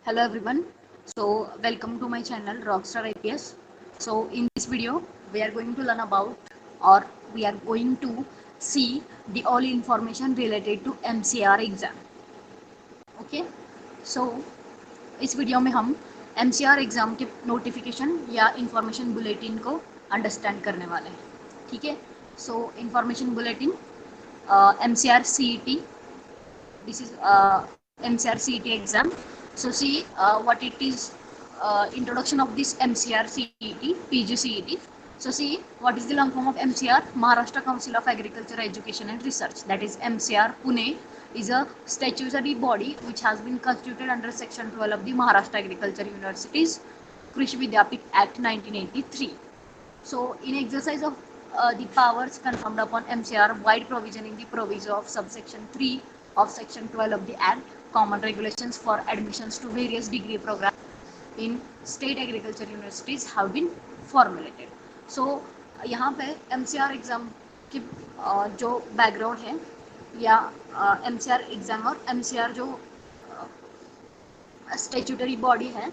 Hello everyone. Welcome to my channel Rockstar IPS. In this video, we are going to learn about or we are going to see the all information related to MCR exam. Okay. So इस video में हम MCR exam के notification या information bulletin को understand करने वाले हैं. ठीक है. सो information bulletin MCR CET. This is MCR CET exam. So see what it is. Introduction of this MCR CET, PG CET. So see what is the long form of MCR? Maharashtra Council of Agriculture Education and Research, that is MCR Pune, is a statutory body which has been constituted under section 12 of the Maharashtra Agriculture Universities Krishi Vidyapit Act 1983. So in exercise of the powers conferred upon MCR, wide provision in the proviso of subsection 3 of section 12 of the Act, common regulations for admissions to various degree programs in state agriculture universities have been formulated. So यहाँ पे MCR exam की जो background है या MCR exam और MCR जो statutory body है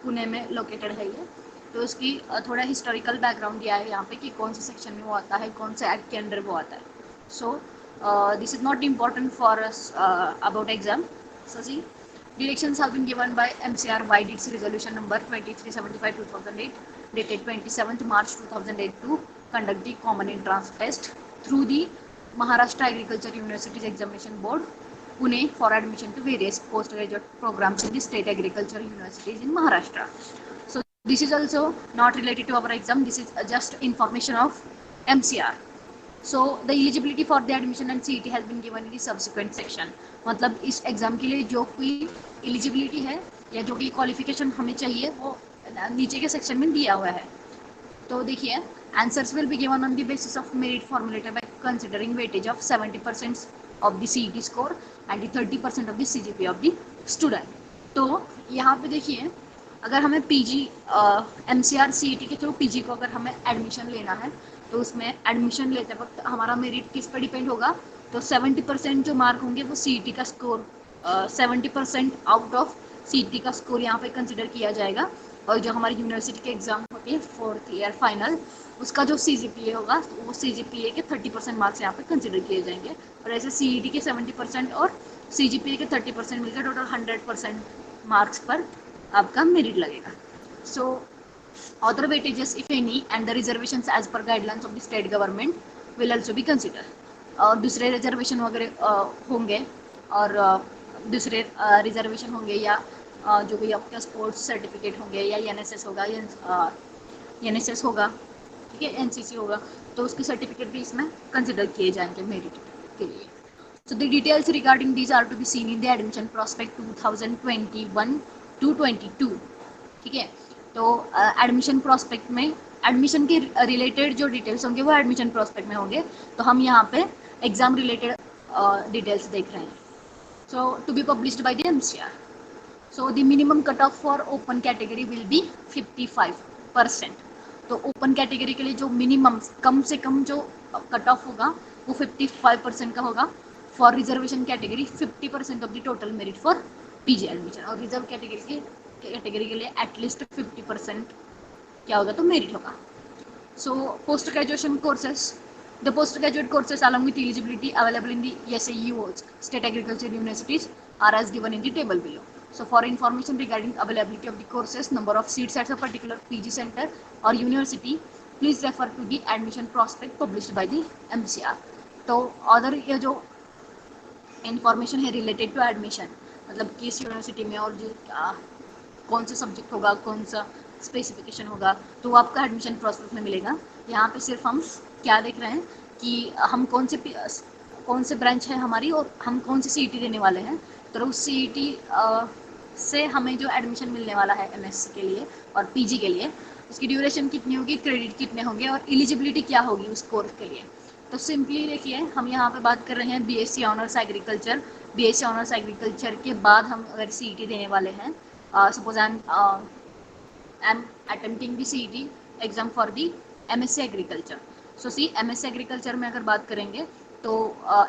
पुणे में लोकेटेड है ये, तो उसकी थोड़ा हिस्टोरिकल बैकग्राउंड दिया है यहाँ पे कि कौन से सेक्शन में वो आता है, कौन से एक्ट के अंडर वो आता है. So this is not important for us about exam. So see directions have been given by MCR by its resolution number 2375/2008 dated 27th March 2008 to conduct the common entrance test through the Maharashtra Agriculture Universities Examination Board Pune for admission to various postgraduate programs in the state agriculture universities in Maharashtra. So this is also not related to our exam. This is just information of MCR. So the eligibility for the admission and CET has been given in the subsequent section. मतलब इस exam के लिए जो कोई eligibility है या जो भी क्वालिफिकेशन हमें चाहिए वो नीचे के सेक्शन में दिया हुआ है. तो देखिए, answers will be given on the basis of merit formulated by considering weightage of 70% of the CET score and 30% of the CGPA of the student. तो यहाँ पे देखिए, अगर हमें PG MCR CET के थ्रू PG को अगर हमें एडमिशन लेना है तो उसमें एडमिशन लेते वक्त हमारा मेरिट किस पर डिपेंड होगा, तो 70% जो मार्क होंगे वो CET का स्कोर 70% आउट ऑफ CET का स्कोर यहाँ पे कंसिडर किया जाएगा. और जो हमारी यूनिवर्सिटी के एग्ज़ाम होती है 4th ईयर फाइनल, उसका जो CGPA होगा वो CGPA के 30% मार्क्स यहाँ पे कंसिडर किए जाएंगे. और ऐसे CET के 70% और CGPA के 30% मिलकर टोटल 100% मार्क्स पर आपका मेरिट लगेगा. सो other weightages if any and the reservations as per guidelines of the state government will also be considered. और दूसरे रिजर्वेशन वगैरह होंगे और दूसरे रिजर्वेशन होंगे या जो भी आपका स्पोर्ट्स सर्टिफिकेट होंगे या NSS होगा या NSS होगा, ठीक है, NCC होगा, तो उसकी सर्टिफिकेट भी इसमें कंसिडर किए जाएंगे मेरिट के लिए. So the details regarding these are to be seen in the admission prospect 2021 to 22. ठीक है. तो एडमिशन प्रोस्पेक्ट में एडमिशन के रिलेटेड जो डिटेल्स होंगे वो एडमिशन प्रोस्पेक्ट में होंगे. तो हम यहाँ पे एग्जाम रिलेटेड डिटेल्स देख रहे हैं. So to be published by the MCR. So the minimum cut off for open category will be 55%. तो ओपन कैटेगरी के लिए जो मिनिमम कम से कम जो कट ऑफ होगा वो 55% का होगा. For reservation category 50% of the total merit for PG admission. और रिजर्व कैटेगरी के लिए एटलीस्ट 50% क्या होगा तो मेरिट होगा. So post graduation courses, the post graduate courses along with eligibility available in the SAUs state agriculture universities are as given in the table below. So for information regarding availability of the courses, number of seats at a particular PG center or university, please refer to the admission prospect published by the MCR. तो other ये जो information है related to admission, मतलब किस university में और जो कौन सा सब्जेक्ट होगा, कौन सा स्पेसिफिकेशन होगा, तो आपका एडमिशन प्रोसेस में मिलेगा. यहाँ पे सिर्फ हम क्या देख रहे हैं कि हम कौन से ब्रांच है हमारी और हम कौन सी CET देने वाले हैं. तो उस CET से हमें जो एडमिशन मिलने वाला है MSc के लिए और PG के लिए, उसकी ड्यूरेशन कितनी होगी, क्रेडिट कितने होंगे और एलिजिबिलिटी क्या होगी उस कोर्स के लिए. तो सिंपली देखिए, हम यहाँ पे बात कर रहे हैं BSc honours agriculture. BSc honours agriculture के बाद हम अगर CET देने वाले हैं, suppose I am attempting the CET exam for the MSc agriculture. So see MSc agriculture में अगर बात करेंगे तो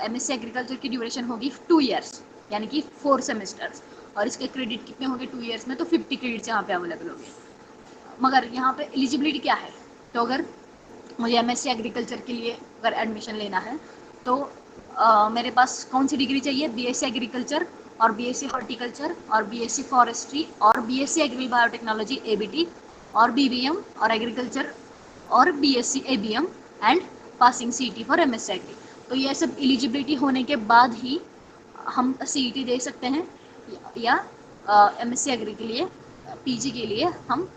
MSc एग्रीकल्चर की ड्यूरेशन होगी 2 years, यानी कि 4 सेमेस्टर्स. और इसके क्रेडिट कितने होंगे 2 ईयर्स में, तो 50 क्रेडिट्स यहाँ पे अवेलेबल होंगे। मगर यहाँ पे एलिजिबिलिटी क्या है, तो अगर मुझे एमएससी एग्रीकल्चर के लिए अगर एडमिशन लेना है तो मेरे पास कौन सी डिग्री चाहिए, बीएससी एग्रीकल्चर और बीएससी हॉर्टिकल्चर और बीएससी फॉरेस्ट्री और बीएससी एग्री बायोटेक्नोलॉजी एबीटी और बीबीएम और एग्रीकल्चर और BSc ABM and passing CET for MSc agri. तो ये सब एलिजिबिलिटी होने के बाद ही हम सीईटी दे सकते हैं या एमएससी एग्री के लिए पीजी के लिए हम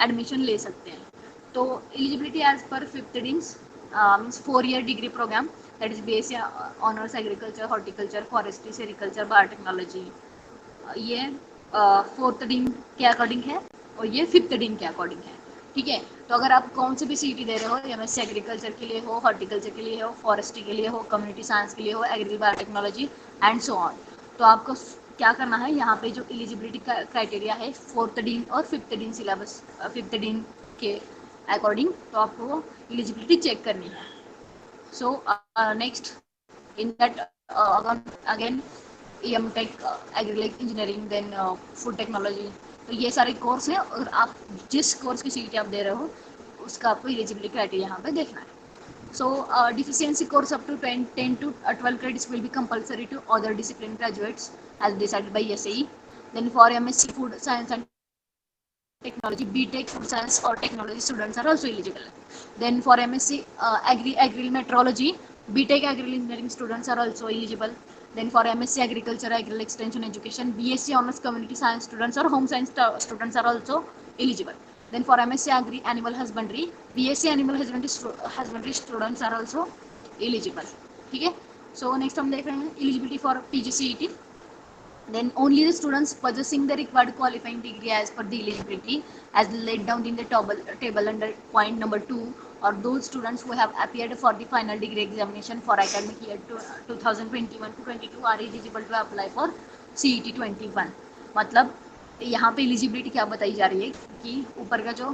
एडमिशन ले सकते हैं। तो eligibility as per fifth deans means 4 year degree program that is BSc honours agriculture horticulture forestry sericulture biotechnology, ये फोर्थ डीम के अकॉर्डिंग है और ये फिफ्थ डीम के अकॉर्डिंग है। ठीक है, तो अगर आप कौन से भी सीईटी दे रहे हो, एमएससी एग्रीकल्चर के लिए हो, हॉर्टिकल्चर के लिए हो, फॉरेस्ट्री के लिए हो, कम्युनिटी साइंस के लिए हो, agri biotechnology and so on, तो आपको क्या करना है, यहाँ पे जो एलिजिबिलिटी क्राइटेरिया है फोर्थ डीन और fifth dean syllabus fifth dean के अकॉर्डिंग, तो आपको एलिजिबिलिटी चेक करनी है। So next in that again M tech agriculture engineering then food technology, तो ये सारे कोर्स हैं और आप जिस कोर्स की सीईटी आप दे रहे हो उसका आपको एलिजिबिलिटी क्राइटेरिया यहाँ पे देखना है। So deficiency course up to 10 to 12 credits will be compulsory to other discipline graduates as decided by SAE. Then for MSc Food Science and Technology, BTech Food Science or Technology students are also eligible. Then for MSc Agri Metrology, BTech Agri Engineering students are also eligible. Then for MSc Agriculture Agri Extension Education, BSc Honors Community Science students or Home Science students are also eligible. Then for MSc Agri Animal Husbandry, BSc Animal Husbandry students are also eligible. ठीक है, so next हम देख रहे हैं eligibility for PGCET. Then only the students possessing the required qualifying degree as per the eligibility as laid down in the table under point number 2, or those students who have appeared for the final degree examination for academic year 2021 to 22 are eligible to apply for CET 21. मतलब यहाँ पे eligibility क्या बताई जा रही है कि ऊपर का जो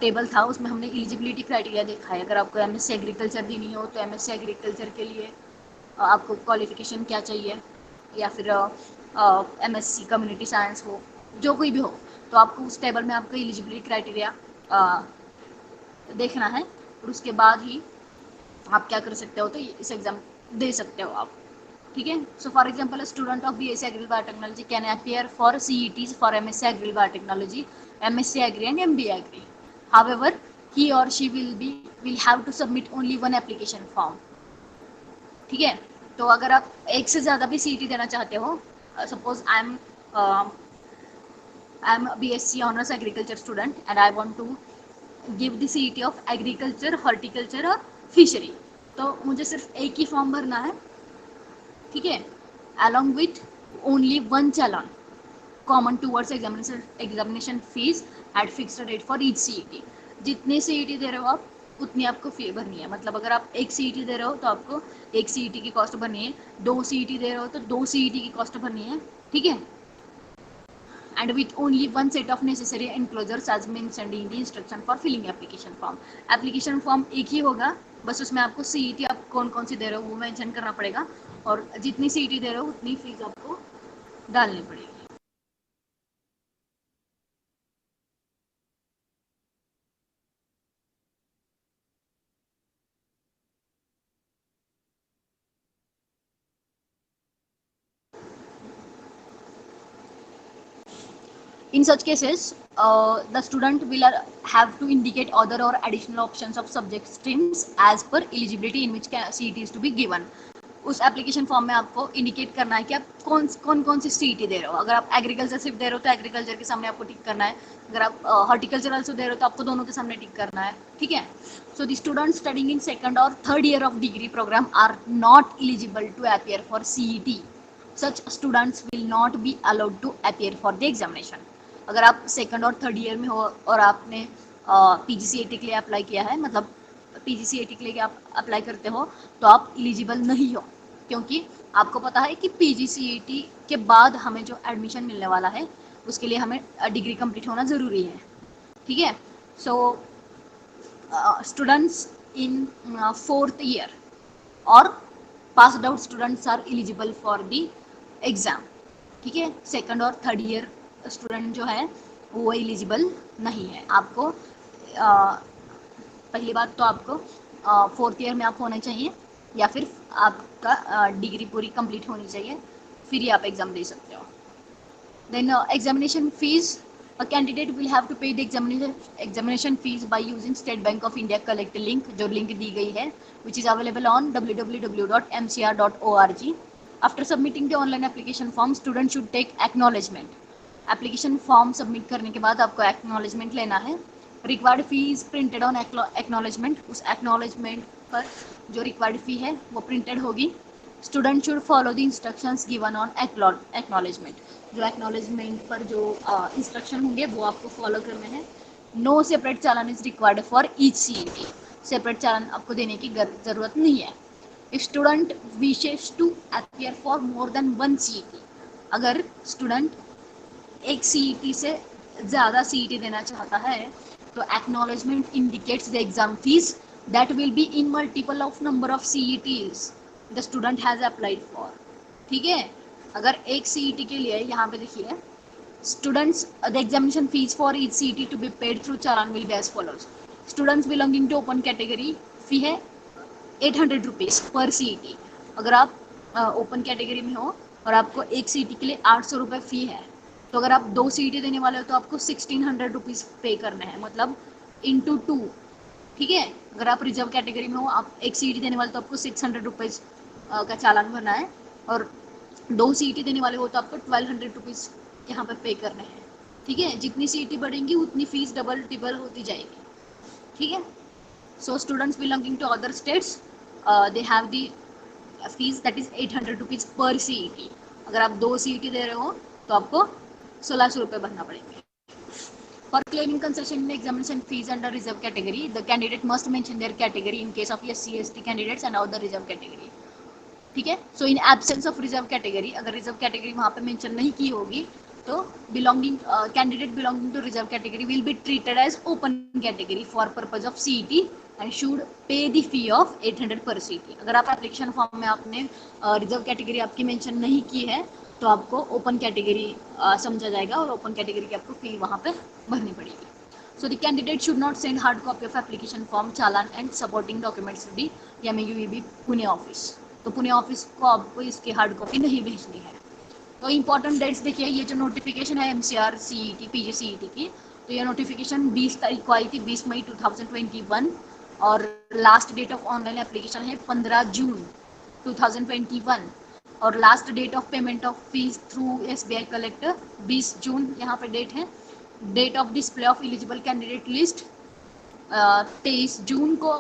टेबल था उसमें हमने एलिजिबिलिटी क्राइटेरिया देखा है। अगर आपको एमएससी एग्रीकल्चर देनी हो तो एमएससी एग्रीकल्चर के लिए आपको क्वालिफिकेशन क्या चाहिए, या फिर एमएससी कम्युनिटी साइंस हो, जो कोई भी हो, तो आपको उस टेबल में आपका एलिजिबिलिटी क्राइटेरिया देखना है और उसके बाद ही आप क्या कर सकते हो, तो इस एग्ज़ाम दे सकते हो आप। ठीक है, so for example student of BSc agri biotechnology can appear for CETs for MSc agri biotechnology, MSc agri and MBA agri. However, he or she will have to submit only one application form. ठीक है, तो अगर आप एक से ज़्यादा भी CET देना चाहते हो, suppose I am BSc honours agriculture student and I want to give the CET of agriculture horticulture और फिशरी, तो मुझे सिर्फ एक ही फॉर्म भरना है. ठीक है, along with only one challan common towards examination fees at fixed rate for each CET. जितने सीईटी दे रहे हो आप उतनी आपको फी भरनी है. मतलब अगर आप एक सीईटी दे रहे हो तो आपको एक सीईटी की कॉस्ट भरनी है, 2 सीईटी दे रहे हो तो 2 सीईटी की कॉस्ट भरनी है. ठीक है, and with only one set of necessary enclosures as mentioned in the instruction for filling application form. Application form एक ही होगा, बस उसमें आपको सीईटी आप कौन कौन सी दे रहे हो वो मेंशन करना पड़ेगा और जितनी सीईटी दे रहे हो उतनी फीस आपको डालनी पड़ेगी. In such cases, the student will have to indicate other or additional options of subject streams as per eligibility in which CET is to be given. उस एप्लीकेशन फॉर्म में आपको इंडिकेट करना है कि आप कौन सी सीईटी दे रहे हो. अगर आप एग्रीकल्चर सिर्फ दे रहे हो तो एग्रीकल्चर के सामने आपको टिक करना है. अगर आप हॉर्टिकल्चर आल्सो दे रहे हो तो आपको दोनों के सामने टिक करना है. ठीक है, so the students studying in second or third year of degree programme are not eligible to appear for CET. Such students will not be allowed to appear for the examination. अगर आप सेकंड और थर्ड ईयर में हो और आपने पीजीसीईटी के लिए apply किया है, मतलब पीजीसीईटी के लिए आप अप्लाई करते हो, तो आप एलिजिबल नहीं हो, क्योंकि आपको पता है कि पीजीसीईटी के बाद हमें जो एडमिशन मिलने वाला है उसके लिए हमें डिग्री कंप्लीट होना ज़रूरी है. ठीक है, so students in fourth year और passed out students are eligible for the exam. ठीक है। Second or third year student जो है वो एलिजिबल नहीं है। आपको पहली बात तो आपको फोर्थ ईयर में आप होना चाहिए या फिर आपका डिग्री पूरी कंप्लीट होनी चाहिए, फिर ही आप एग्ज़ाम दे सकते हो। Then examination fees, a candidate will have to pay the examination fees by using State Bank of India collect link, जो link दी गई है, which is available on www.mcr.org. After submitting the online application form, student should take acknowledgement. Application form submit करने के बाद आपको acknowledgement लेना है। Required fee is printed on acknowledgement, उस एक्नॉलेजमेंट पर जो रिक्वायर्ड फी है वो प्रिंटेड होगी। Student should follow the instructions given on acknowledgement, जो एक्नॉलेजमेंट पर जो इंस्ट्रक्शन होंगे वो आपको फॉलो करने हैं। No separate challan is required for each CET, separate challan आपको देने की ज़रूरत नहीं है। Student wishes to appear for more than 1 CET, अगर स्टूडेंट एक CET से ज़्यादा CET देना चाहता है तो acknowledgement indicates the exam fees that will be in multiple of number of CETs the student has applied for. ठीक है, अगर एक CET के लिए यहाँ पे देखिए, students the examination fees for each CET to be paid through challan will be as follows. Students belonging to open category fee है 800 रुपीज़ पर CET। अगर आप ओपन कैटेगरी में हो और आपको एक CET के लिए 800 रुपये फ़ी है, तो अगर आप 2 CET देने वाले हो तो आपको 1600 रुपीज़ पे करने हैं, मतलब इंटू 2। ठीक है, अगर आप रिजर्व कैटेगरी में हो, आप एक CET देने वाले तो आपको 600 रुपीज़ का चालान भरना है, और 2 CET देने वाले हो तो आपको 1200 रुपीज़ यहाँ पर पे करने हैं। ठीक है, जितनी CET बढ़ेंगी उतनी फीस डबल ट्रिपल होती जाएगी। ठीक है, so students belonging to other states they have the fees that is 800 rupees per CET। अगर आप 2 CET दे रहे हो तो आपको 1600 रुपये भरना पड़ेंगे। For claiming concession in examination fees under reserve category, the candidate must mention their category in case of SC/ST candidates and other reserve category. ठीक है, so in absence of reserve category, अगर रिजर्व कैटेगरी वहाँ पे mention नहीं की होगी तो belonging candidate belonging to reserve category will be treated as open category for purpose of CET and should pay the fee of 800 per CET। अगर आप application form में आपने रिजर्व कैटेगरी आपकी मेंशन नहीं की है तो आपको ओपन कैटेगरी समझा जाएगा और ओपन कैटेगरी की आपको फी वहाँ पे भरनी पड़ेगी। So the candidate should not send hard copy of application form, challan and supporting documents to the MAUEB Pune office. तो पुणे ऑफिस को आपको इसकी हार्ड कॉपी नहीं भेजनी है। तो इंपॉर्टेंट डेट्स देखिए, ये जो नोटिफिकेशन है MCR CET PG CET की, तो ये नोटिफिकेशन 20 तारीख को आई थी, 20 मई 2021, और last date of online application है 15 जून 2021, और last date of payment of fees through SBI collector 20 जून यहाँ पे डेट है। Date of display of eligible candidate list 23 जून को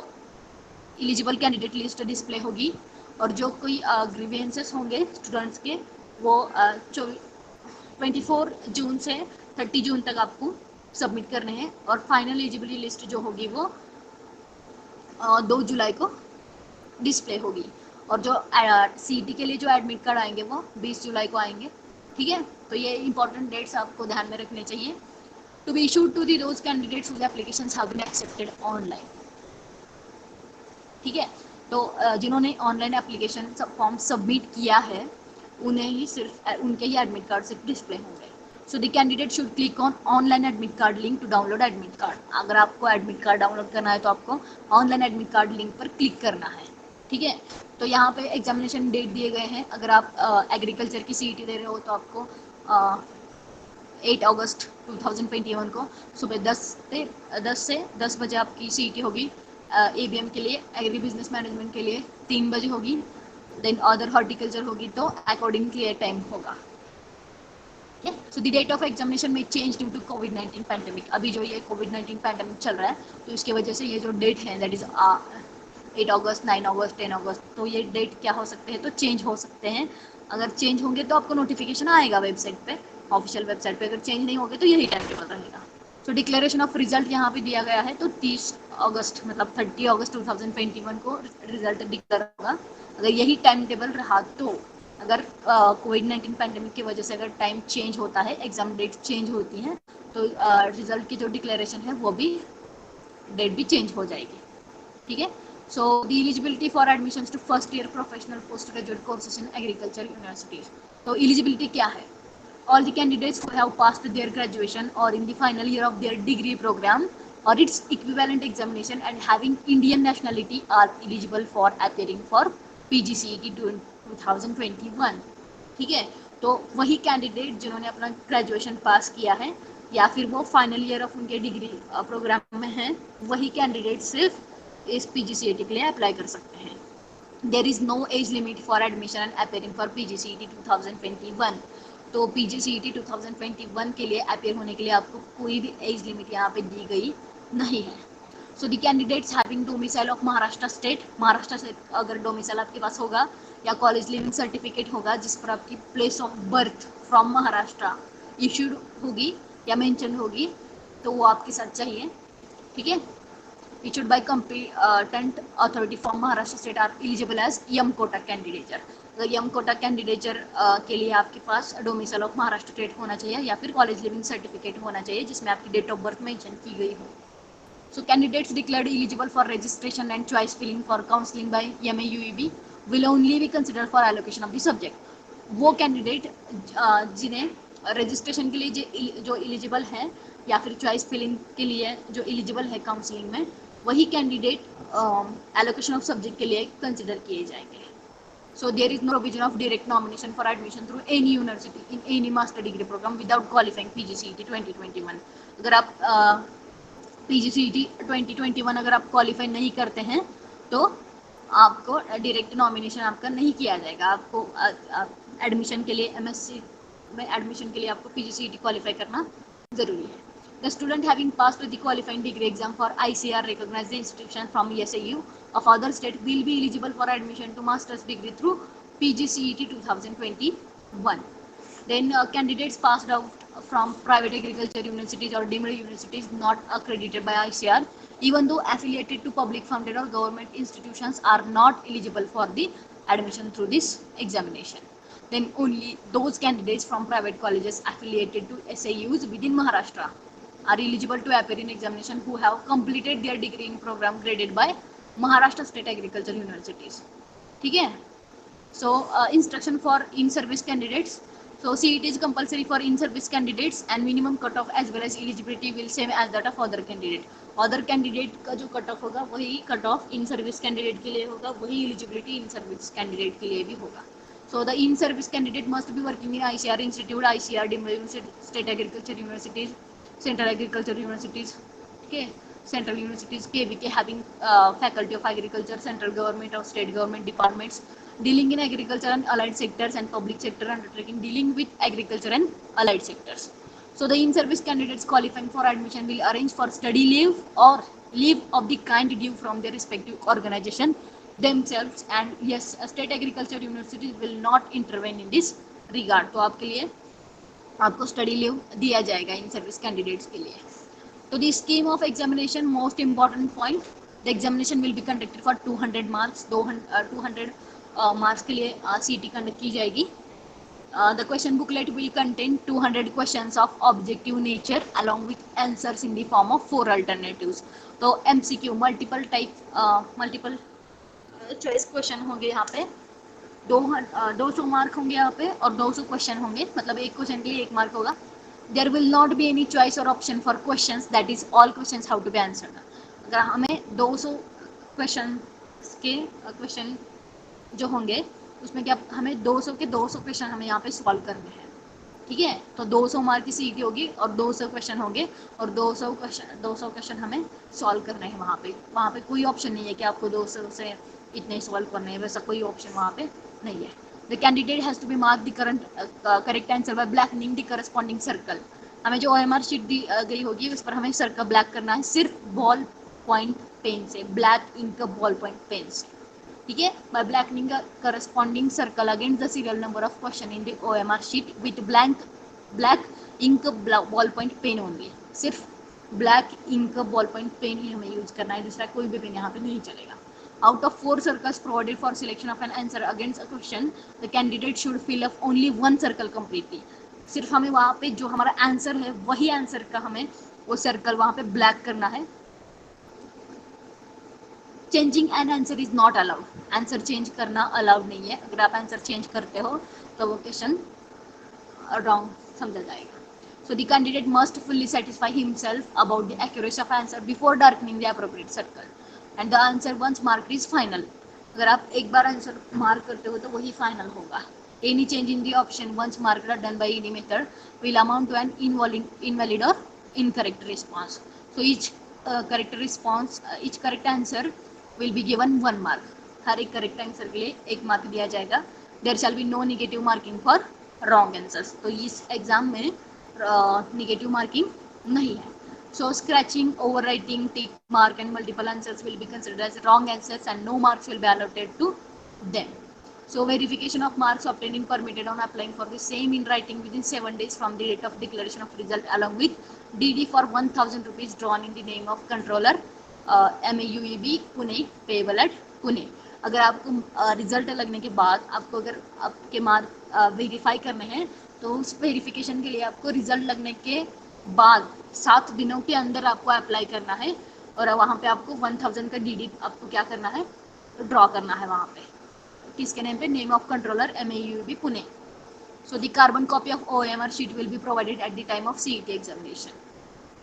एलिजिबल कैंडिडेट लिस्ट डिस्प्ले होगी, और जो कोई ग्रीवेंसेस होंगे स्टूडेंट्स के वो 24 जून से 30 जून तक आपको सबमिट करने हैं, और फाइनल एलिजिबिलिटी लिस्ट जो होगी वो 2 जुलाई को डिस्प्ले होगी, और जो CET के लिए जो एडमिट कार्ड आएंगे वो 20 जुलाई को आएंगे। ठीक है, तो ये इंपॉर्टेंट डेट्स आपको ध्यान में रखने चाहिए। To be issued to the those candidates whose applications have been accepted online. ठीक है, तो जिन्होंने ऑनलाइन एप्लीकेशन फॉर्म सबमिट किया है उन्हें ही सिर्फ उनके ही एडमिट कार्ड से डिस्प्ले होंगे। So the candidate should click on online admit card link to download admit card. अगर आपको एडमिट कार्ड डाउनलोड करना है तो आपको ऑनलाइन एडमिट कार्ड लिंक पर क्लिक करना है। ठीक है, तो यहाँ पे एग्जामिनेशन डेट दिए गए हैं। अगर आप एग्रीकल्चर की CET दे रहे हो तो आपको 8 अगस्त 2021 को सुबह 10 से 10 बजे आपकी CET होगी। ABM के लिए, एग्री बिजनेस मैनेजमेंट के लिए 3 बजे होगी। देन अदर हॉर्टिकल्चर होगी तो अकॉर्डिंग क्लियर टाइम होगा। So the date of examination में चेंज ड्यू टू कोविड-19 पैंडेमिक। अभी जो ये कोविड-19 पैंडेमिक चल रहा है तो इसकी वजह से ये जो डेट है दैट इज 8 अगस्त, 9 अगस्त, 10 अगस्त, तो ये डेट क्या हो सकते हैं, तो चेंज हो सकते हैं। अगर चेंज होंगे तो आपको नोटिफिकेशन आएगा वेबसाइट पे, ऑफिशियल वेबसाइट पे। अगर चेंज नहीं होंगे तो यही टाइम टेबल रहेगा। तो डिक्लेरेशन ऑफ रिजल्ट यहाँ पे दिया गया है, तो 30 अगस्त मतलब 30 अगस्त 2021 को रिजल्ट डिक्लेयर होगा। अगर यही टाइम टेबल रहा तो, अगर कोविड-19 पैंडेमिक की वजह से अगर टाइम चेंज होता है, एग्जाम डेट चेंज होती हैं, तो रिजल्ट की जो डिक्लेरेशन है वो भी डेट भी चेंज हो जाएगी। ठीक है, so the eligibility for admissions to first year professional post graduate courses in agriculture universities. तो एलिजिबिलिटी क्या है, all the candidates who have passed their graduation or in the final year of their degree program or its equivalent examination and having Indian nationality are eligible for appearing for PGCET 2021. ठीक है, तो वही candidate जिन्होंने अपना graduation pass किया है या फिर वो फाइनल ईयर ऑफ उनके डिग्री प्रोग्राम में हैं, वही कैंडिडेट सिर्फ इस PGCET के लिए अप्लाई कर सकते हैं. There is no age limit for admission and appearing for PGCET 2021. तो PGCET 2021 के लिए अपेयर होने के लिए आपको कोई भी एज लिमिट यहाँ पे दी गई नहीं है. So the candidates having domicile of Maharashtra state, Maharashtra से अगर डोमिसाइल आपके पास होगा या कॉलेज लिविंग सर्टिफिकेट होगा जिस पर आपकी place of birth from Maharashtra issued होगी या मेंशन होगी, तो वो आपके साथ चाहिए. ठीक है, issued by competent authority from Maharashtra state are eligible as यम कोटा कैंडिडेचर. यम कोटा कैंडिडेचर के लिए आपके पास डोमिसाइल ऑफ महाराष्ट्र स्टेट होना चाहिए या फिर कॉलेज लिविंग सर्टिफिकेट होना चाहिए जिसमें आपकी डेट ऑफ बर्थ मेंशन की गई हो. So candidates declared eligible for registration and choice filling for counseling by MAUEB will only be considered for allocation of the subject. वो कैंडिडेट जिन्हें रजिस्ट्रेशन के लिए जो एलिजिबल है या फिर चॉइस फिलिंग के लिए जो एलिजिबल है काउंसलिंग में, वही कैंडिडेट एलोकेशन ऑफ सब्जेक्ट के लिए कंसिडर किए जाएंगे. So there is no provision of direct nomination for admission through any university in any master degree program without qualifying PGCET 2021. अगर आप PGCET 2021 अगर आप क्वालिफाई नहीं करते हैं तो आपको डायरेक्ट नॉमिनेशन आपका नहीं किया जाएगा. आपको एडमिशन के लिए MSc में एडमिशन के लिए आपको PGCET क्वालिफाई करना ज़रूरी है. The student having passed the qualifying degree exam for ICAR recognized institution from SAU of other state will be eligible for admission to master's degree through PGCET 2021. Then candidates passed out from private agriculture universities or deemed universities not accredited by ICAR, even though affiliated to public funded or government institutions, are not eligible for the admission through this examination. Then only those candidates from private colleges affiliated to SAUs within Maharashtra are eligible to appear in examination who have completed their degree in program graded by Maharashtra State Agriculture Universities. ठीक है. So instruction for in-service candidates. So CET is compulsory for in-service candidates and minimum cutoff as well as eligibility will same as that of other candidate. Other candidate का जो cutoff होगा वही cutoff in-service candidate के लिए होगा, वही eligibility in-service candidate के लिए भी होगा. So the in-service candidate must be working in ICAR institute, ICAR deemed state agriculture universities, central agriculture universities, okay, central universities, KVK having faculty of agriculture, central government or state government departments dealing in agriculture and allied sectors and public sector undertaking dealing with agriculture and allied sectors. So the in-service candidates qualifying for admission will arrange for study leave or leave of the kind due from their respective organization themselves, and yes, state agriculture universities will not intervene in this regard. तो आपके लिए आपको study leave दिया जाएगा in service candidates के लिए. तो the scheme of examination, most important point, the examination will be conducted for 200 marks. 200 marks के लिए CET कंडक्ट की जाएगी. The question booklet will contain 200 questions of objective nature along with answers in the form of 4 alternatives. तो MCQ multiple choice question होंगे यहाँ पे. 200 mark होंगे यहाँ पे और 200 क्वेश्चन होंगे, मतलब एक क्वेश्चन के लिए 1 मार्क होगा. There will not be any choice or option for questions, that is all questions how to be answered. अगर हमें 200 क्वेश्चन जो होंगे उसमें क्या हमें 200 के 200 क्वेश्चन हमें यहाँ पे सॉल्व करने हैं. ठीक है, तो 200 मार्क की CET होगी और 200 क्वेश्चन होंगे और 200 क्वेश्चन हमें सॉल्व करने हैं. वहाँ पे कोई ऑप्शन नहीं है कि आपको 200 से इतने सॉल्व करने हैं, वैसा कोई ऑप्शन वहाँ पे नहीं है. The candidate has to be mark the correct answer by blackening the corresponding circle. हमें जो OMR शीट दी गई होगी उस पर हमें सर्कल ब्लैक करना है सिर्फ बॉल पॉइंट पेन से, black ink ballpoint pen से. ठीक है, by blackening corresponding circle against the serial number of question in the OMR sheet with black ink ballpoint pen only. सिर्फ black ink ballpoint pen ही हमें use करना है, दूसरा कोई भी पेन यहाँ पे नहीं चलेगा. Out of 4 circles provided for selection of an answer against a question, the candidate should fill up only 1 circle completely. सिर्फ हमें वहाँ पे जो हमारा आंसर है वही आंसर का हमें वो सर्कल वहाँ पे ब्लैक करना है. Changing an answer is not allowed. Answer change करना अलाउड नहीं है. अगर आप आंसर चेंज करते हो तो वो क्वेश्चन रॉन्ग समझा जाएगा. So the candidate must fully satisfy himself about the accuracy of answer before darkening the appropriate circle. And the answer once marked is final. अगर आप एक बार आंसर मार्क करते हो तो वही फाइनल होगा. Any change in the option once marked or done by any method will amount to an invalid or incorrect response. So each each correct answer will be given 1 mark. हर एक correct answer के लिए 1 mark दिया जाएगा. There shall be no negative marking for wrong answers. तो इस exam में negative marking नहीं है. So scratching, overwriting, tick mark and multiple answers will be considered as wrong answers and no marks will be allotted to them. So verification of marks obtained is permitted on applying for the same in writing within 7 days from the date of declaration of result along with DD for 1000 rupees drawn in the name of controller MAUEB Pune payable at Pune. अगर आपको result लगने के बाद आपको अगर आपके mark verify करने हैं तो उस वेरिफिकेशन के लिए आपको रिजल्ट लगने के बाद 7 दिनों के अंदर आपको अप्लाई करना है और वहाँ पे आपको 1000 का DD आपको क्या करना है, ड्रॉ करना है वहाँ पे. किसके नेम पे? Name of controller MAUEB Pune. So the carbon copy of OMR sheet will be provided at the time of CET examination.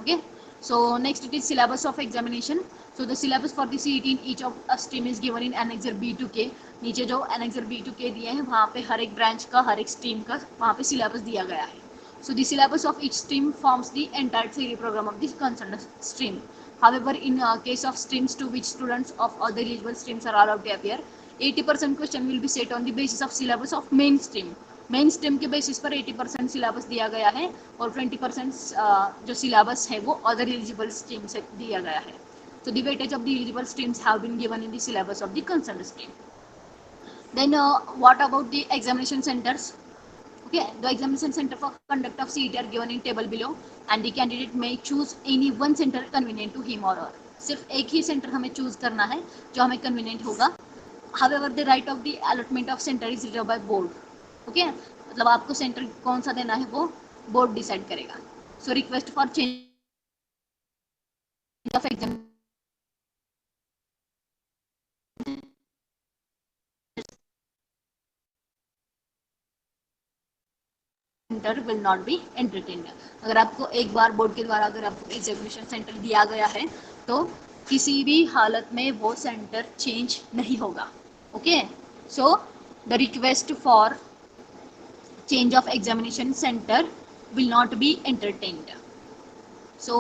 Okay. So next it is syllabus of examination. So the syllabus for the CET in each of a stream is given in annexure B2K. नीचे जो annexure B2K दिए हैं वहाँ पे हर एक branch का हर एक stream का वहाँ पे syllabus दिया गया है. So the syllabus of each stream forms the entire theory program of this concerned stream. However, in case of streams to which students of other eligible streams are allowed to appear, 80% question will be set on the basis of syllabus of main stream. Main stream के basis पर 80% syllabus दिया गया है और 20% जो syllabus है वो other eligible stream से दिया गया है. So the weightage of the eligible streams have been given in the syllabus of the concerned stream. Then what about the examination centers? Okay, the examination center for conduct of CET are given in table below and the candidate may choose any one center convenient to him or her. सिर्फ एक ही centre हमें choose करना है जो हमें convenient होगा. However, the right of the allotment of center is reserved by board. Okay मतलब आपको सेंटर कौन सा देना है वो बोर्ड डिसाइड करेगा. So request for change of exam centre will not B entertained. अगर आपको एक बार बोर्ड के द्वारा अगर आपको एग्जामिनेशन सेंटर दिया गया है तो किसी भी हालत में वो सेंटर चेंज नहीं होगा. Okay, so the request for change of examination center will not be entertained. So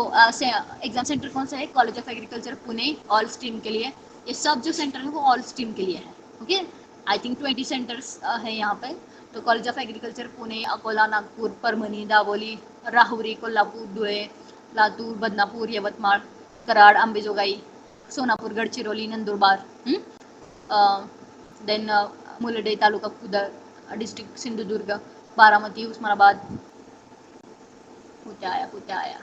exam centre कौन सा है? College of agriculture Pune all stream के लिए. ये सब जो सेंटर है वो ऑल स्ट्रीम के लिए है. ओके, आई थिंक 20 सेंटर्स है यहाँ पे. तो college of agriculture Pune, Akola, Nagpur, Parbhani, Daboli, Rahuri, Kolhapur, Dhule, Latur, Badnapur, Yavatmal, Karad, Ambajogai, Sonapur, Gadchiroli, Nandurbar, then Mulde taluka Kudal district, Sindhudurg, Baramati, Osmanabad, कुठे आया.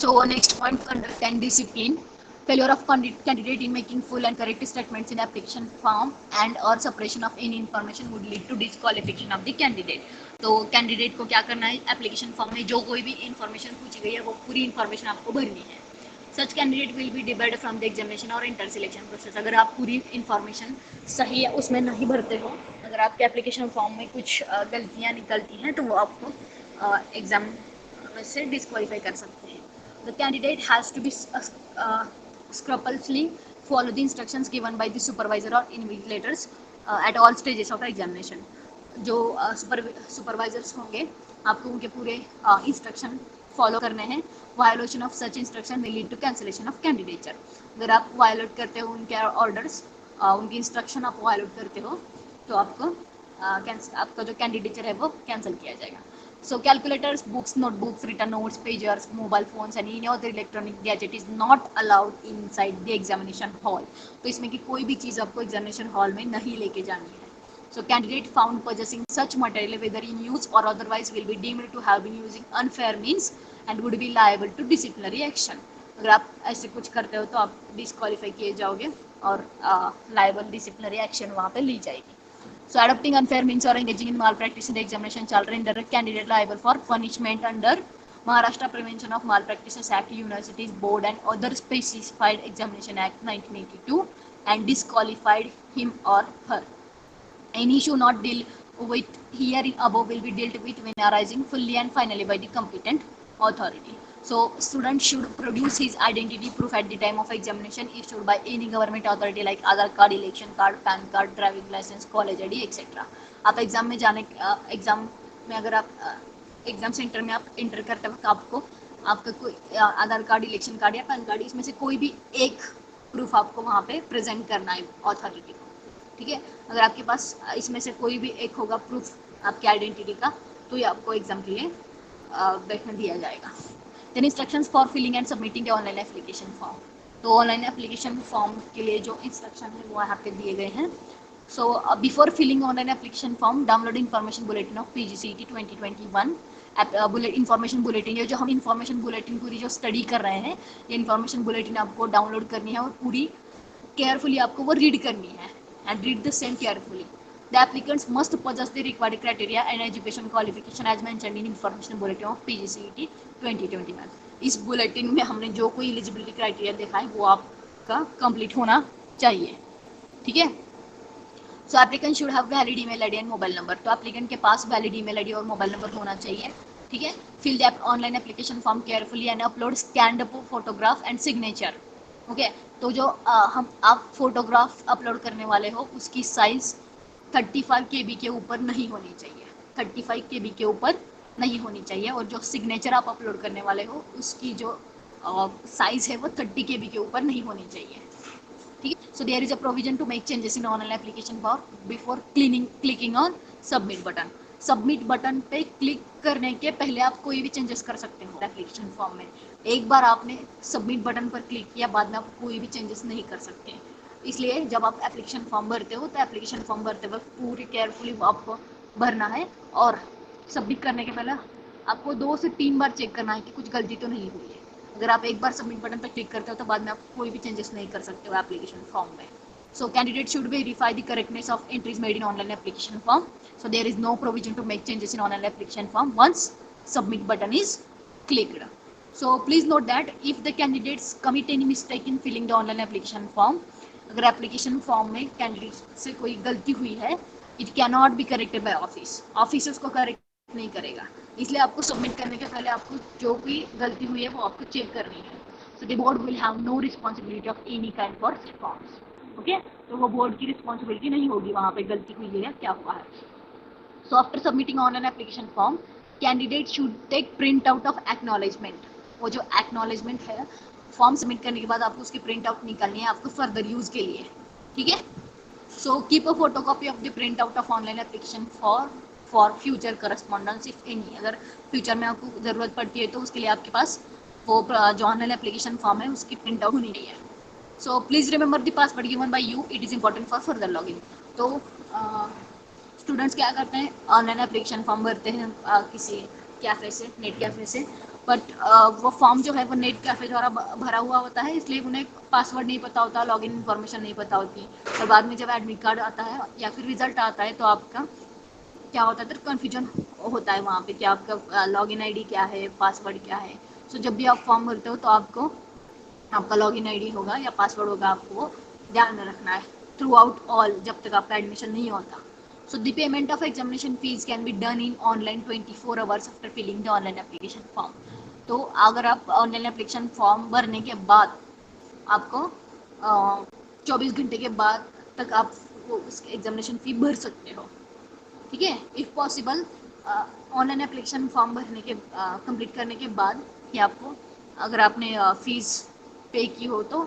So next point, conduct and discipline. Failure of candidate in making full and correct statements in application form and or suppression of any information would lead to disqualification of the candidate. तो candidate को क्या करना है? Application form में जो कोई भी information पूछी गई है वो पूरी इंफॉर्मेशन आपको भरनी है. Such candidate will be debarred from the examination or entire selection process. अगर आप पूरी इंफॉर्मेशन सही है उसमें नहीं भरते हो, अगर आपके एप्लीकेशन फॉर्म में कुछ गलतियाँ निकलती हैं तो वो आपको एग्जाम में से डिस्क्वालीफाई कर सकते हैं. The candidate has to be scrupulously follow the instructions given by the supervisor or invigilators at all stages of examination. जो सुपरवाइजर्स होंगे आपको उनके पूरे इंस्ट्रक्शन फॉलो करने हैं. Violation of such instruction will lead to cancellation of candidature. अगर आप violet करते हो उनके ऑर्डर्स, उनकी इंस्ट्रक्शन आप वायोलेट करते हो तो आपका जो कैंडिडेचर है वो कैंसिल किया जाएगा. So calculators, books, notebooks, written notes, pagers, mobile phones and any other electronic gadget is not allowed inside the examination hall. तो इसमें की कोई भी चीज़ आपको examination hall में नहीं लेके जानी है. So candidate found possessing such material whether in use or otherwise will be deemed to have been using unfair means and would be liable to disciplinary action. अगर आप ऐसे कुछ करते हो तो आप डिस्क्वालीफाई किए जाओगे और liable disciplinary action वहाँ पे ली जाएगी. So adopting unfair means or engaging in malpractice in the examination shall render a candidate liable for punishment under Maharashtra Prevention of Malpractices Act, Universities Board and other specified examination act 1982 and disqualified him or her. Any issue not dealt with herein above will be dealt with when arising fully and finally by the competent authority. So student should produce his identity proof at the time of examination issued by any government authority like Aadhaar card, election card, PAN card, driving license, college ID, etc. आप exam में जाने exam में अगर आप exam centre में आप inter करते वक्त आपको आपका कोई आधार कार्ड, इलेक्शन कार्ड या पैन कार्ड, इसमें से कोई भी एक प्रूफ आपको वहाँ पे प्रेजेंट करना है अथॉरिटी को, ठीक है। अगर आपके पास इसमें से कोई भी एक होगा प्रूफ आपकी आइडेंटिटी का, तो ये आपको एग्जाम के लिए देखने दिया जाएगा। Then instructions for filling and submitting the online application form. तो ऑनलाइन एप्लीकेशन फॉर्म के लिए जो इंस्ट्रक्शन है वो यहाँ पे दिए गए हैं। So before filling online application form, download information bulletin of PGCET 2021। Information bulletin, ये जो हम इन्फॉर्मेशन बुलेटिन पूरी जो स्टडी कर रहे हैं, ये इन्फॉर्मेशन बुलेटिन आपको डाउनलोड करनी है और पूरी केयरफुली आपको वो रीड करनी है and read the same carefully. The applicants must possess the required criteria and education qualification as mentioned in information bulletin of PGCET 2021. इस बुलेटिन में हमने जो कोई एलिजिबिलिटी क्राइटेरिया देखा है वो आपका कंप्लीट होना चाहिए, ठीक है। So applicant should have valid email ID and mobile number. तो एप्लीकेंट के पास वैलिड ईमेल आईडी और मोबाइल नंबर होना चाहिए, ठीक है। Fill the online application form carefully and upload scanned photograph and signature, okay. तो जो आप फोटोग्राफ अपलोड करने वाले हो उसकी साइज 35 KB के ऊपर नहीं होनी चाहिए, 35 KB के ऊपर नहीं होनी चाहिए। और जो सिग्नेचर आप अपलोड करने वाले हो उसकी जो साइज है वो 30 KB के ऊपर नहीं होनी चाहिए, ठीक है। So there is a provision to make changes in online application form before clicking on submit button. Submit button पे क्लिक करने के पहले आप कोई भी चेंजेस कर सकते हो एप्लीकेशन फॉर्म में। एक बार आपने सबमिट बटन पर क्लिक किया, बाद में आप कोई भी चेंजेस नहीं कर सकते। इसलिए जब आप एप्लीकेशन फॉर्म भरते हो तो एप्लीकेशन फॉर्म भरते वक्त पूरी केयरफुली आपको भरना है और सबमिट करने के पहले आपको 2 से 3 बार चेक करना है कि कुछ गलती तो नहीं हुई है। अगर आप एक बार सबमिट बटन पर क्लिक करते हो तो बाद में आप कोई भी चेंजेस नहीं कर सकते हो एप्लीकेशन फॉर्म में। So candidate should verify the correctness of entries made in online application form. So there is no provision to make changes in online application form once submit button is clicked. So please note that if the candidates commit any mistake in filling the online application form, अगर application form में candidate से कोई गलती हुई है, it cannot be corrected by office. Office उसको correct नहीं करेगा, इसलिए आपको submit करने के पहले आपको जो भी गलती हुई है वो आपको check करनी है। So the board will have no responsibility of any kind for such forms. Okay, तो वो बोर्ड की रिस्पॉन्सिबिलिटी नहीं होगी वहाँ पे गलती हुई है या क्या हुआ है। So after submitting online application form, candidate should take print out of acknowledgement. वो जो एक्नॉलेजमेंट है फॉर्म सबमिट करने के बाद आपको उसकी प्रिंट आउट निकालनी है आपको फर्दर यूज के लिए, ठीक है। So keep a photo copy of the print out of online application for future correspondence if any. अगर फ्यूचर में आपको ज़रूरत पड़ती है तो उसके लिए आपके पास वो जो ऑनलाइन एप्लीकेशन फॉर्म है उसकी प्रिंट आउट होनी चाहिए। So please remember the password given by you. It is important for further login. तो स्टूडेंट्स क्या करते हैं, ऑनलाइन एप्लीकेशन फॉर्म भरते हैं किसी कैफ़े से, नेट कैफ़े से, बट वो फॉर्म जो है वो नेट कैफ़े द्वारा भरा हुआ होता है, इसलिए उन्हें पासवर्ड नहीं पता होता, लॉगिन इन्फॉर्मेशन नहीं पता होती। और बाद में जब एडमिट कार्ड आता है या फिर रिजल्ट आता है तो आपका क्या होता है, तो कन्फ्यूजन होता है वहाँ पे कि आपका लॉगिन ID क्या है, पासवर्ड क्या है। सो जब भी आप फॉर्म भरते हो तो आपको आपका लॉगिन आईडी होगा या पासवर्ड होगा, आपको वो ध्यान में रखना है थ्रू आउट ऑल, जब तक आपका एडमिशन नहीं होता। So the payment of examination fees can be done in online 24 hours after filling the online application form. तो अगर आप ऑनलाइन एप्लीकेशन फॉर्म भरने के बाद आपको 24 घंटे के बाद तक आप वो उसकी एग्जामिनेशन फ़ी भर सकते हो, ठीक है। If possible online application form भरने के कंप्लीट करने के बाद ही आपको, अगर आपने फ़ीस पे की हो तो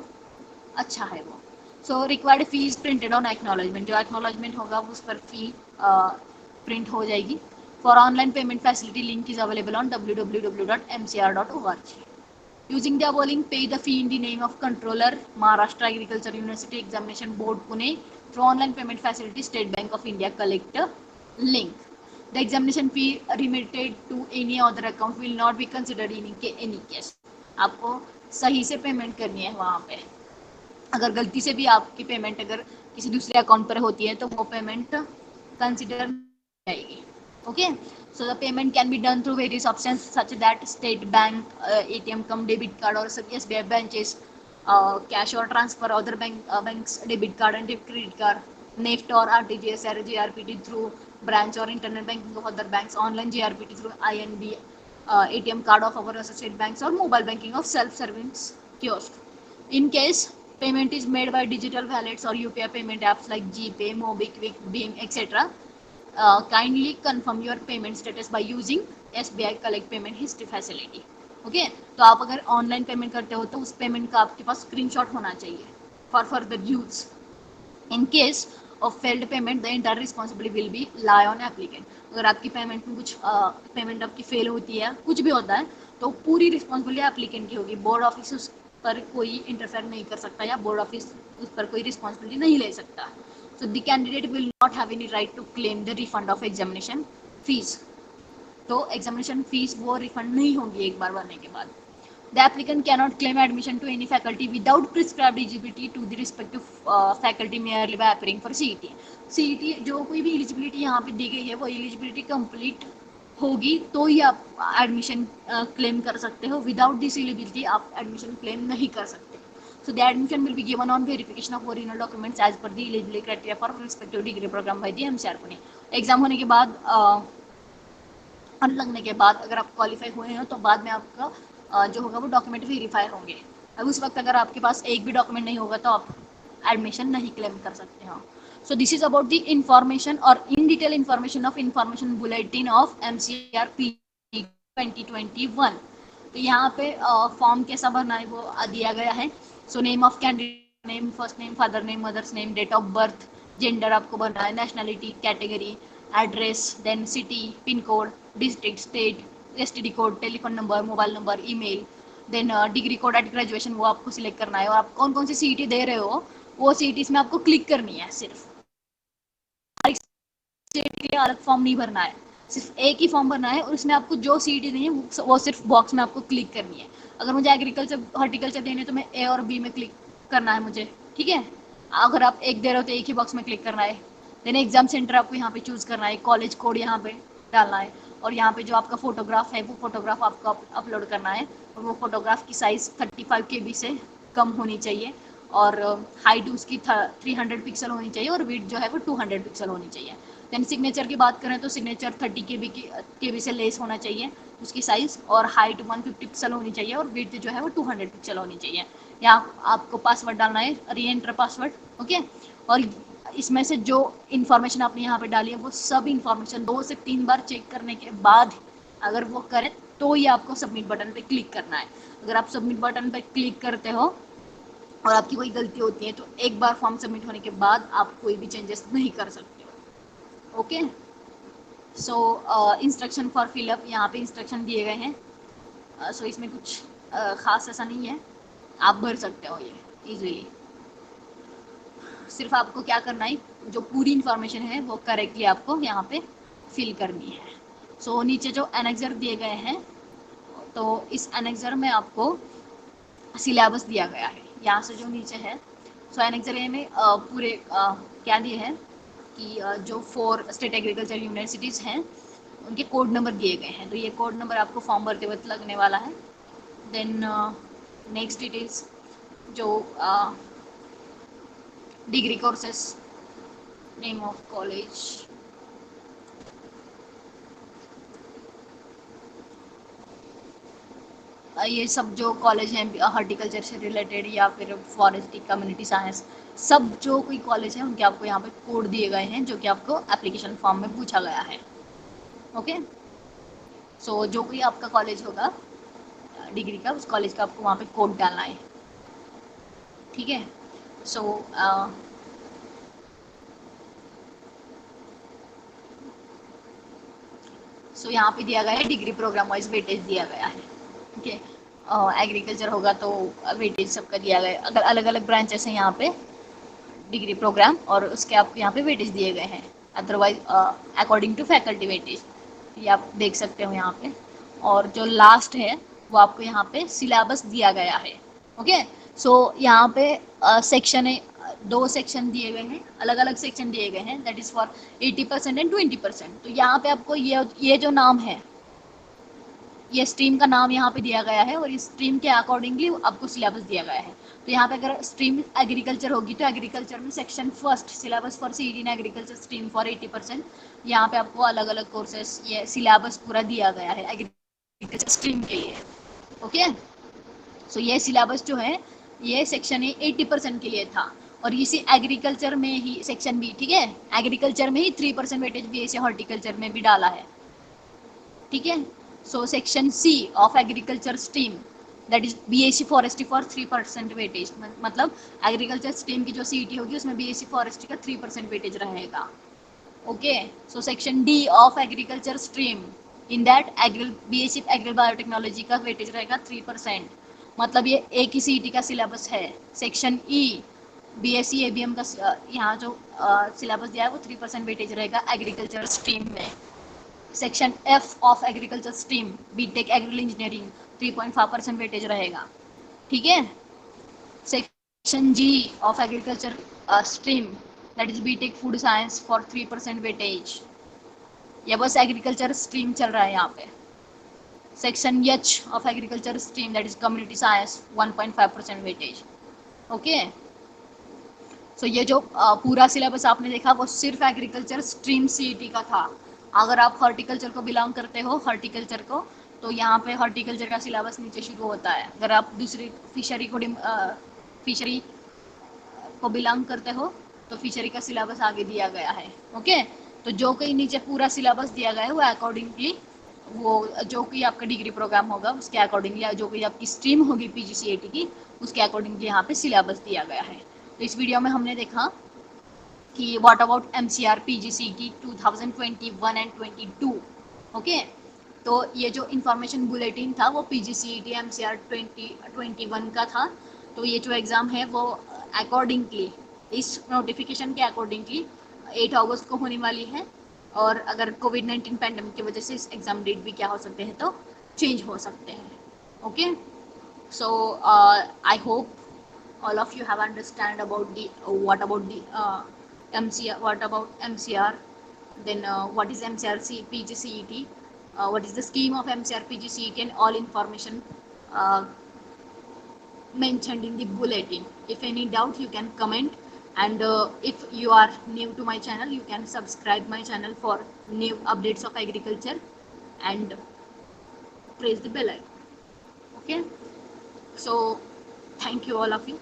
अच्छा है वो। So required fees printed on acknowledgement, जो एक्नॉलेजमेंट होगा उस पर फी प्रिंट हो जाएगी। For online payment facility link is available on www.mcr.org। Using the above link pay the fee in the name of controller Maharashtra agriculture university examination board Pune through online payment facility state bank of India collect link. The examination fee remitted to any other account will not be considered in any case. आपको सही से payment करनी है वहाँ पे। अगर गलती से भी आपकी पेमेंट अगर किसी दूसरे अकाउंट पर होती है तो वो पेमेंट कंसिडर नहीं आएगी, Okay, so the payment can be done through various options such that state bank, ATM cum debit card or some SBI branches, cash or transfer, other banks debit card and credit card, NEFT or RTGS or GRPT through branch or internet banking of other banks, online GRPT through INB, ATM card of our associate banks or mobile banking of self-service kiosk. In case payment is made by digital wallets or UPI payment apps like GPay, MobiKwik, Beam, etc., kindly confirm your payment status by using SBI collect payment history facility. Okay, तो आप अगर online payment करते हो तो उस payment का आपके पास screenshot होना चाहिए for further use. In case of failed payment the entire responsibility will be lie on applicant. अगर आपकी पेमेंट में कुछ पेमेंट आपकी फेल होती है, कुछ भी होता है, तो पूरी रिस्पॉन्सिबिलिटी एप्लीकेंट की होगी. बोर्ड ऑफिस उस पर कोई इंटरफेयर नहीं कर सकता या बोर्ड ऑफिस उस पर कोई रिस्पॉन्सिबिलिटी नहीं ले सकता. So the candidate will not have any right to claim the refund of examination fees. तो examination fees वो refund नहीं होंगी एक बार भरने के बाद. The applicant cannot claim admission to any faculty without prescribed eligibility to the respective faculty merely by appearing for CET. CET जो कोई भी eligibility यहाँ पे दी गई है वो eligibility complete होगी तो ही आप एडमिशन क्लेम कर सकते हो. विदाउट दिस एलिजिबिलिटी आप एडमिशन क्लेम नहीं कर सकते. So the admission will be given on verification of original documents as per the eligibility criteria for respective degree program by the MCR Pune. Exam होने के बाद लगने के बाद अगर आप क्वालिफाई हुए हैं तो बाद में आपका जो होगा वो डॉक्यूमेंट वेरीफाई होंगे. अब उस वक्त अगर आपके पास एक भी डॉक्यूमेंट नहीं होगा तो आप एडमिशन नहीं क्लेम कर सकते हो. So this is about the information or in detail information of information bulletin of MCR P 2021. तो यहाँ पे फॉर्म कैसा भरना है वो दिया गया है. So name of candidate, name, first name, father name, mother's name, date of birth, gender आपको भरना है, nationality, category, address, then city, pin code, district, state, STD code, telephone number, mobile number, email, then degree code at graduation वो आपको select करना है. और आप कौन कौन सी सीईटी दे रहे हो वो सीईटी में आपको क्लिक करनी है. सिर्फ स्टेट के लिए अलग फॉर्म नहीं भरना है, सिर्फ एक ही फॉर्म भरना है और उसमें आपको जो सीईटी देनी है वो सिर्फ बॉक्स में आपको क्लिक करनी है. अगर मुझे एग्रीकल्चर हॉर्टिकल्चर देने तो मैं ए और बी में क्लिक करना है मुझे. ठीक है, अगर आप एक दे रहे हो तो एक ही बॉक्स में क्लिक करना है. देन एग्जाम सेंटर आपको यहाँ पे चूज करना है, कॉलेज कोड यहाँ पे डालना है और यहाँ पे जो आपका फोटोग्राफ है वो फोटोग्राफ आपको अपलोड करना है. और वो फोटोग्राफ की साइज 35 KB से कम होनी चाहिए और हाइट उसकी 300 पिक्सल होनी चाहिए और विड्थ जो है वो 200 पिक्सल होनी चाहिए. देन सिग्नेचर की बात करें तो सिग्नेचर 30 KB से लेस होना चाहिए उसकी साइज और हाइट 150 पिक्सल होनी चाहिए और विड्थ जो है वो 200 पिक्सल होनी चाहिए. यहाँ आपको पासवर्ड डालना है, री एंटर पासवर्ड. ओके, और इसमें से जो इन्फॉर्मेशन आपने यहाँ पे डाली है वो सब इन्फॉर्मेशन 2 से 3 बार चेक करने के बाद अगर वो करे तो ही आपको सबमिट बटन पे क्लिक करना है. अगर आप सबमिट बटन पे क्लिक करते हो और आपकी कोई गलती होती है तो एक बार फॉर्म सबमिट होने के बाद आप कोई भी चेंजेस नहीं कर सकते हो. Okay, so instruction for fill up, यहाँ पे इंस्ट्रक्शन दिए गए हैं. सो इसमें कुछ खास ऐसा नहीं है, आप भर सकते हो ये इजीली. सिर्फ आपको क्या करना है, जो पूरी इन्फॉर्मेशन है वो करेक्टली आपको यहाँ पे फिल करनी है. सो नीचे जो एनेक्सर दिए गए हैं तो इस एनेक्सर में आपको सिलेबस दिया गया है. यहाँ से जो नीचे है सो एनेक्सर में पूरे क्या दिए हैं कि जो 4 स्टेट एग्रीकल्चर यूनिवर्सिटीज़ हैं उनके कोड नंबर दिए गए हैं. तो ये कोड नंबर आपको फॉर्म भरते वक्त लगने वाला है. देन नेक्स्ट इट इज़ जो degree courses, name of college, ये सब जो कॉलेज हैं हॉर्टिकल्चर से रिलेटेड या फिर फॉरेस्ट्री, कम्युनिटी साइंस, सब जो कोई कॉलेज है उनके आपको यहाँ पे कोड दिए गए हैं जो कि आपको एप्लीकेशन फॉर्म में पूछा गया है. ओके, सो जो कोई आपका कॉलेज होगा डिग्री का उस कॉलेज का आपको वहाँ पे कोड डालना है. ठीक है, सो यहाँ पे दिया गया है डिग्री प्रोग्राम वाइज वेटेज दिया गया है. ठीक है, एग्रीकल्चर होगा तो वेटेज सबका दिया गया है. अगर अलग अलग ब्रांचेस हैं यहाँ पे डिग्री प्रोग्राम और उसके आपको यहाँ पे वेटेज दिए गए हैं. Otherwise according to faculty weightage ये आप देख सकते हो यहाँ पे. और जो लास्ट है वो आपको यहाँ पे सिलेबस दिया गया है. ओके, सो यहाँ पे सेक्शन है दो सेक्शन दिए गए हैं, अलग अलग सेक्शन दिए गए हैं, दैट इज फॉर 80% एंड 20%। तो यहाँ पे आपको ये जो नाम है, ये स्ट्रीम का नाम यहाँ पे दिया गया है और इस स्ट्रीम के अकॉर्डिंगली आपको सिलेबस दिया गया है। तो यहाँ पे अगर स्ट्रीम एग्रीकल्चर होगी तो एग्रीकल्चर में section first syllabus for CET in agriculture stream for 80%। यहाँ पे आपको अलग अलग कोर्सेस, ये सिलेबस पूरा दिया गया है एग्रीकल्चर स्ट्रीम के लिए। ओके, सो ये सिलेबस जो है ये सेक्शन ए 80% के लिए था, और इसी एग्रीकल्चर में ही सेक्शन बी, ठीक है, एग्रीकल्चर में ही 3% वेटेज बीएससी हॉर्टिकल्चर में भी डाला है, ठीक है। So section C of agriculture stream that is BSc forestry for 3% weightage, मतलब एग्रीकल्चर स्ट्रीम की जो सीईटी होगी उसमें बीएससी फॉरेस्ट्री का 3% वेटेज रहेगा। Okay, so section D of agriculture stream in that BSc agri biotechnology का वेटेज रहेगा 3%, मतलब ये एक ही सीईटी का सिलेबस है। सेक्शन ई बीएससी एबीएम का यहाँ जो सिलेबस दिया है वो 3% वेटेज रहेगा एग्रीकल्चर स्ट्रीम में। Section F of agriculture stream BTech agri engineering 3.5% weightage रहेगा, ठीक है। Section G of agriculture stream that is BTech food science for 3% weightage. ये बस एग्रीकल्चर स्ट्रीम चल रहा है यहाँ पे। Section H of agriculture stream that is community science 1.5% weightage. Okay, so ये जो पूरा सिलेबस आपने देखा वो सिर्फ एग्रीकल्चर स्ट्रीम सीईटी का था। अगर आप हॉर्टिकल्चर को बिलोंग करते हो, हॉर्टिकल्चर को, तो यहाँ पे हॉर्टिकल्चर का सिलेबस नीचे शुरू होता है। अगर आप दूसरी फिशरी को बिलोंग करते हो तो फिशरी का सिलेबस आगे दिया गया है। ओके, तो जो कहीं नीचे पूरा सिलेबस दिया गया है वो अकॉर्डिंगली, वो जो कि आपका डिग्री प्रोग्राम होगा उसके अकॉर्डिंगली, जो कि आपकी स्ट्रीम होगी पीजीसीएटी की उसके अकॉर्डिंगली यहाँ पे सिलेबस दिया गया है। तो इस वीडियो में हमने देखा कि what about MCR PGCT 2021 and 22। Okay, तो ये जो इन्फॉर्मेशन बुलेटिन था वो पीजीसीटी एमसीआर 2021 का था। तो ये जो एग्ज़ाम है वो अकॉर्डिंगली, इस नोटिफिकेशन के अकॉर्डिंगली 8 अगस्त को होने वाली है, और अगर कोविड-19 पैंडमिक की वजह से इस एग्ज़ाम डेट भी क्या हो सकते हैं, तो चेंज हो सकते हैं। Okay, so I hope all of you have understand about the what about the MCR, what about MCR, then what is MCR PGCET, what is the scheme of MCR PGCET, and all information mentioned in the bulletin. If any doubt you can comment, and if you are new to my channel you can subscribe my channel for new updates of agriculture and press the bell icon. Okay, so thank you all of you.